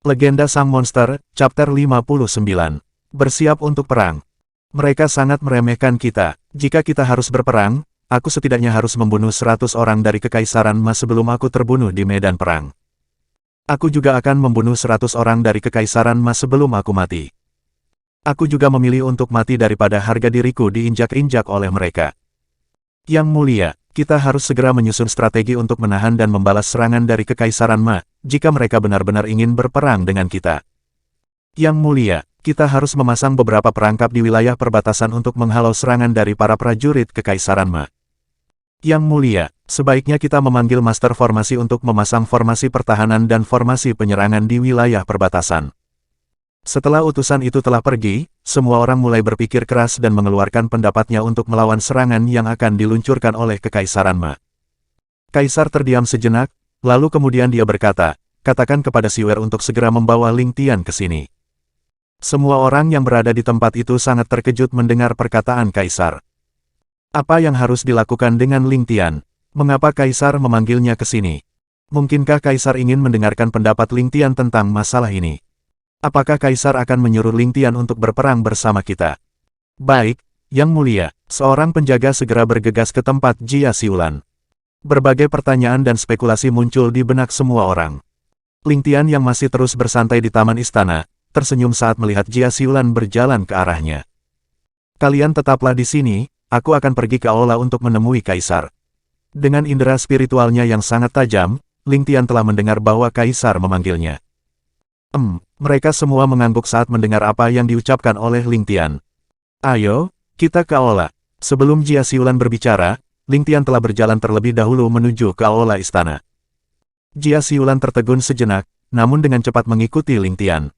Legenda Sang Monster, Chapter 59. Bersiap untuk perang. Mereka sangat meremehkan kita. Jika kita harus berperang, aku setidaknya harus membunuh 100 orang dari Kekaisaran Ma sebelum aku terbunuh di medan perang. Aku juga akan membunuh 100 orang dari Kekaisaran Ma sebelum aku mati. Aku juga memilih untuk mati daripada harga diriku diinjak-injak oleh mereka. Yang mulia, kita harus segera menyusun strategi untuk menahan dan membalas serangan dari Kekaisaran Ma, jika mereka benar-benar ingin berperang dengan kita. Yang mulia, kita harus memasang beberapa perangkap di wilayah perbatasan untuk menghalau serangan dari para prajurit Kekaisaran Ma. Yang mulia, sebaiknya kita memanggil master formasi untuk memasang formasi pertahanan dan formasi penyerangan di wilayah perbatasan. Setelah utusan itu telah pergi, semua orang mulai berpikir keras dan mengeluarkan pendapatnya untuk melawan serangan yang akan diluncurkan oleh Kekaisaran Ma. Kaisar terdiam sejenak, lalu kemudian dia berkata, katakan kepada Siwer untuk segera membawa Ling Tian ke sini. Semua orang yang berada di tempat itu sangat terkejut mendengar perkataan Kaisar. Apa yang harus dilakukan dengan Ling Tian? Mengapa Kaisar memanggilnya ke sini? Mungkinkah Kaisar ingin mendengarkan pendapat Ling Tian tentang masalah ini? Apakah Kaisar akan menyuruh Ling Tian untuk berperang bersama kita? Baik, Yang Mulia, seorang penjaga segera bergegas ke tempat Jia Siulan. Berbagai pertanyaan dan spekulasi muncul di benak semua orang. Ling Tian yang masih terus bersantai di taman istana, tersenyum saat melihat Jia Siulan berjalan ke arahnya. Kalian tetaplah di sini, aku akan pergi ke aula untuk menemui Kaisar. Dengan indera spiritualnya yang sangat tajam, Ling Tian telah mendengar bahwa Kaisar memanggilnya. Mereka semua mengangguk saat mendengar apa yang diucapkan oleh Ling Tian. Ayo, kita ke aula. Sebelum Jia Siulan berbicara, Ling Tian telah berjalan terlebih dahulu menuju ke aula istana. Jia Siulan tertegun sejenak, namun dengan cepat mengikuti Ling Tian.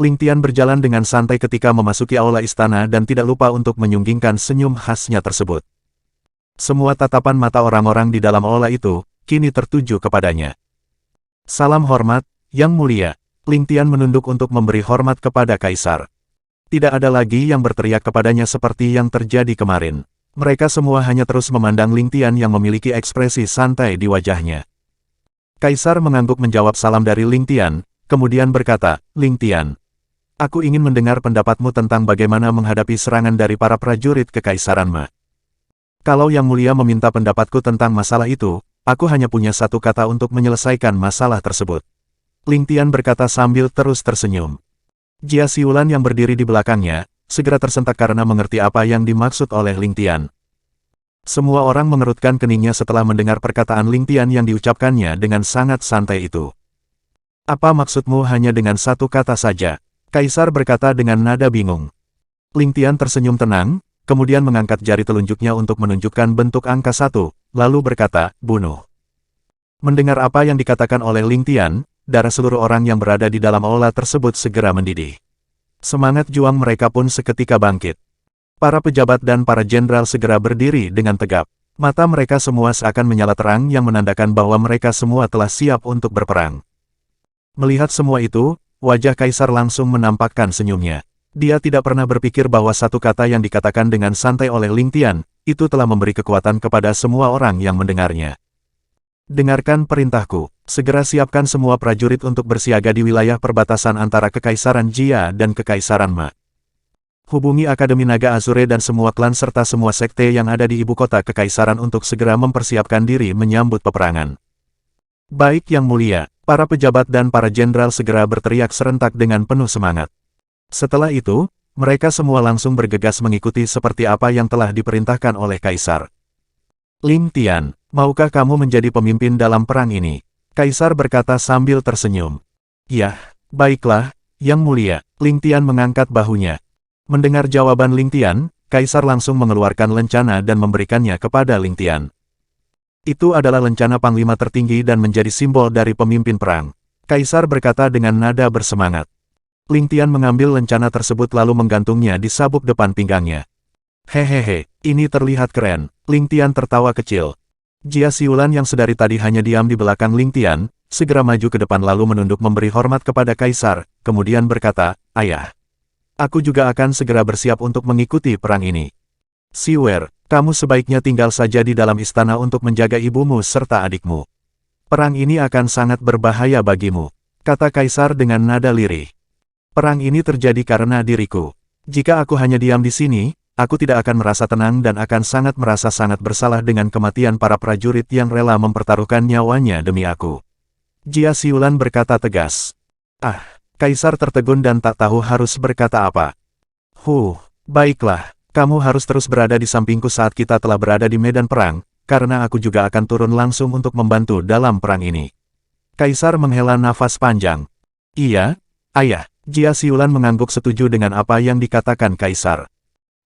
Ling Tian berjalan dengan santai ketika memasuki aula istana dan tidak lupa untuk menyunggingkan senyum khasnya tersebut. Semua tatapan mata orang-orang di dalam aula itu, kini tertuju kepadanya. Salam hormat, Yang Mulia. Ling Tian menunduk untuk memberi hormat kepada Kaisar. Tidak ada lagi yang berteriak kepadanya seperti yang terjadi kemarin. Mereka semua hanya terus memandang Ling Tian yang memiliki ekspresi santai di wajahnya. Kaisar mengangguk menjawab salam dari Ling Tian, kemudian berkata, Ling Tian, aku ingin mendengar pendapatmu tentang bagaimana menghadapi serangan dari para prajurit Kekaisaran Ma. Kalau Yang Mulia meminta pendapatku tentang masalah itu, aku hanya punya satu kata untuk menyelesaikan masalah tersebut. Ling Tian berkata sambil terus tersenyum. Jia Siulan yang berdiri di belakangnya, segera tersentak karena mengerti apa yang dimaksud oleh Ling Tian. Semua orang mengerutkan keningnya setelah mendengar perkataan Ling Tian yang diucapkannya dengan sangat santai itu. Apa maksudmu hanya dengan satu kata saja? Kaisar berkata dengan nada bingung. Ling Tian tersenyum tenang, kemudian mengangkat jari telunjuknya untuk menunjukkan bentuk angka 1, lalu berkata, bunuh. Mendengar apa yang dikatakan oleh Ling Tian, darah seluruh orang yang berada di dalam aula tersebut segera mendidih. Semangat juang mereka pun seketika bangkit. Para pejabat dan para jenderal segera berdiri dengan tegap. Mata mereka semua seakan menyala terang yang menandakan bahwa mereka semua telah siap untuk berperang. Melihat semua itu, wajah Kaisar langsung menampakkan senyumnya. Dia tidak pernah berpikir bahwa satu kata yang dikatakan dengan santai oleh Ling Tian, itu telah memberi kekuatan kepada semua orang yang mendengarnya. Dengarkan perintahku, segera siapkan semua prajurit untuk bersiaga di wilayah perbatasan antara Kekaisaran Jia dan Kekaisaran Ma. Hubungi Akademi Naga Azure dan semua klan serta semua sekte yang ada di ibu kota Kekaisaran untuk segera mempersiapkan diri menyambut peperangan. Baik Yang Mulia, para pejabat dan para jenderal segera berteriak serentak dengan penuh semangat. Setelah itu, mereka semua langsung bergegas mengikuti seperti apa yang telah diperintahkan oleh Kaisar. Ling Tian, maukah kamu menjadi pemimpin dalam perang ini? Kaisar berkata sambil tersenyum. Yah, baiklah, Yang Mulia. Ling Tian mengangkat bahunya. Mendengar jawaban Ling Tian, Kaisar langsung mengeluarkan lencana dan memberikannya kepada Ling Tian. Itu adalah lencana panglima tertinggi dan menjadi simbol dari pemimpin perang. Kaisar berkata dengan nada bersemangat. Ling Tian mengambil lencana tersebut lalu menggantungnya di sabuk depan pinggangnya. Hehehe, ini terlihat keren. Ling Tian tertawa kecil. Jia Siulan yang sedari tadi hanya diam di belakang Ling Tian, segera maju ke depan lalu menunduk memberi hormat kepada Kaisar, kemudian berkata, Ayah, aku juga akan segera bersiap untuk mengikuti perang ini. Siwer, kamu sebaiknya tinggal saja di dalam istana untuk menjaga ibumu serta adikmu. Perang ini akan sangat berbahaya bagimu. kata Kaisar dengan nada lirih. Perang ini terjadi karena diriku. Jika aku hanya diam di sini, aku tidak akan merasa tenang dan akan merasa sangat bersalah dengan kematian para prajurit yang rela mempertaruhkan nyawanya demi aku. Jia Xiulan berkata tegas. Kaisar tertegun dan tak tahu harus berkata apa. Baiklah, kamu harus terus berada di sampingku saat kita telah berada di medan perang, karena aku juga akan turun langsung untuk membantu dalam perang ini. Kaisar menghela nafas panjang. Iya, ayah. Jia Xiulan mengangguk setuju dengan apa yang dikatakan Kaisar.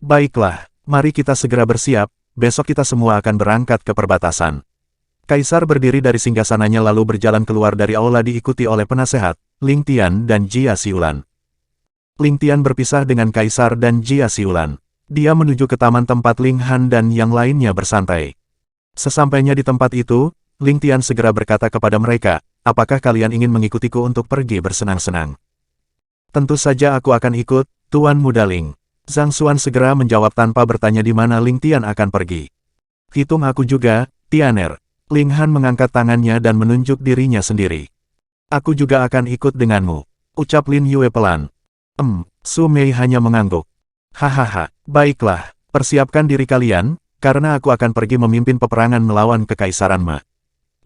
Baiklah, mari kita segera bersiap, besok kita semua akan berangkat ke perbatasan. Kaisar berdiri dari singgasananya lalu berjalan keluar dari aula diikuti oleh penasehat, Ling Tian dan Jia Xiulan. Ling Tian berpisah dengan Kaisar dan Jia Xiulan. Dia menuju ke taman tempat Ling Han dan yang lainnya bersantai. Sesampainya di tempat itu, Ling Tian segera berkata kepada mereka, apakah kalian ingin mengikutiku untuk pergi bersenang-senang? Tentu saja aku akan ikut, Tuan Muda Ling. Zhang Xuan segera menjawab tanpa bertanya di mana Ling Tian akan pergi. Hitung aku juga, Tianer. Ling Han mengangkat tangannya dan menunjuk dirinya sendiri. Aku juga akan ikut denganmu, ucap Lin Yue pelan. Su Mei hanya mengangguk. Hahaha, baiklah, persiapkan diri kalian, karena aku akan pergi memimpin peperangan melawan Kekaisaran Ma.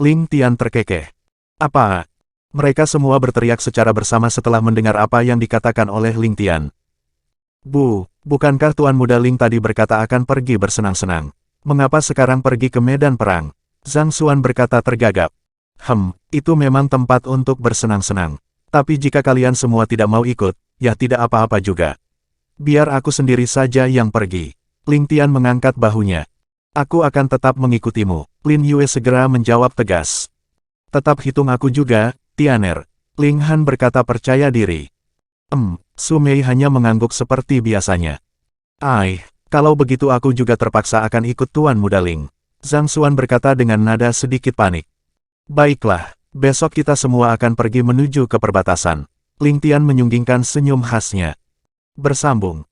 Ling Tian terkekeh. Apa? Mereka semua berteriak secara bersama setelah mendengar apa yang dikatakan oleh Ling Tian. Bukankah Tuan Muda Ling tadi berkata akan pergi bersenang-senang? Mengapa sekarang pergi ke medan perang? Zhang Xuan berkata tergagap. Itu memang tempat untuk bersenang-senang. Tapi jika kalian semua tidak mau ikut, ya tidak apa-apa juga. Biar aku sendiri saja yang pergi. Ling Tian mengangkat bahunya. Aku akan tetap mengikutimu. Lin Yue segera menjawab tegas. Tetap hitung aku juga, Tianer. Ling Han berkata percaya diri. Su Mei hanya mengangguk seperti biasanya. Kalau begitu aku juga terpaksa akan ikut Tuan Muda Ling. Zhang Xuan berkata dengan nada sedikit panik. Baiklah, besok kita semua akan pergi menuju ke perbatasan. Ling Tian menyunggingkan senyum khasnya. Bersambung.